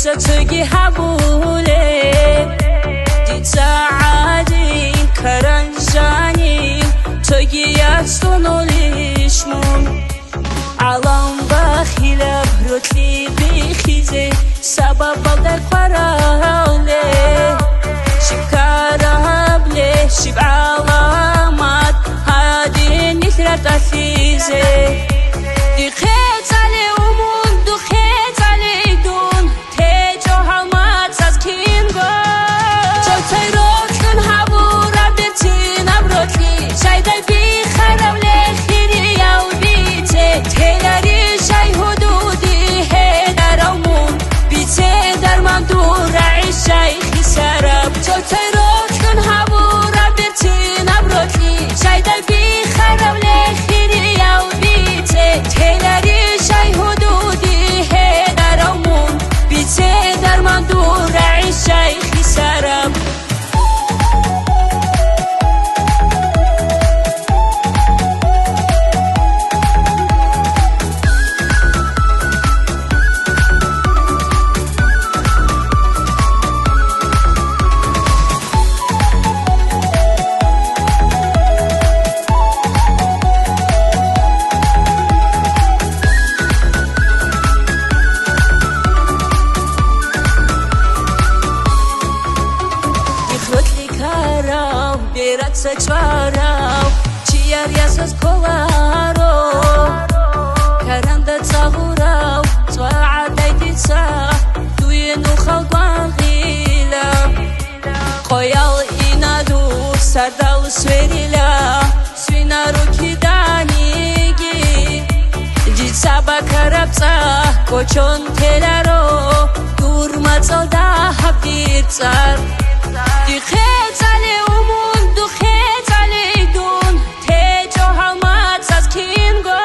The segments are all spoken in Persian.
تجي حبولي دي ساعدي كرنجاني تجي يستنوليش مون علام بخيلة بروتلي بخيزي سبب بالك فرالي شب كرابلي شب علامات هادي نثرة تخيزي دي خيط علي ومون دو خيط علي دون تيجو هالمات سازكين بو جو تيروك كن هابورا بيتين ابروتلي شايداي بيخرب لخيري ياو بيتي تيلاري شاي هدودي هيدار ومون بيتي درمان دور عيشاي خسارب جو تيروك كن هابورا بيتين ابروتلي شايداي بيخرب لخيري ياو بيتي تيلاري شاي هدودي هيدار ومون بيتي درمان دور عيشاي خسارب Berat sečvarau, čiar jasas kolaro Karanda tsahurau, tsvaadai titsa Tuyenu khalguan ghila Qoyal inadu, sardal sverila Svina ruki danigi Jitsa bakarabtsa, kochon telaro Durma tsalda hapirtsar Di khets ale umun du khets ale dun tejo halmat saz kingo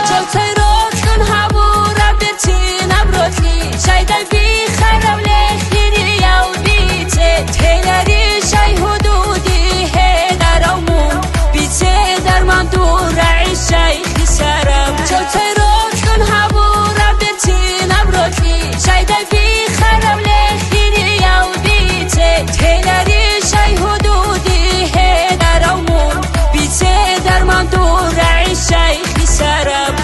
Jal tayrok kun habura betin abrotli Shaydai bi kharab lekhiri yaw bite Teylari shay hududi hedar umun Bite darman dur aishay khisarab Jal tayrok kun habura betin abrotli Shaydai bi kharab lekhiri yaw bite Teylari shay hududi hedar umun Bite darman dur aishay khisarab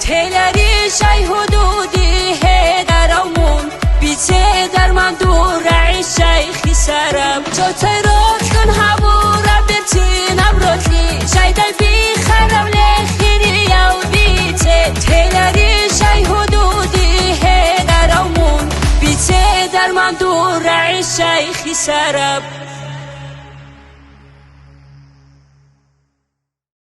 تيلاري شاي هدودي هيدار ومون بيتي درمان دور عيشاي خسارب جو تيروك كن هابورا بيتين ابروتلي شايداي بيخرب لخيري ياو بيتي تيلاري شاي هدودي هيدار ومون بيتي درمان دور عيشاي خسارب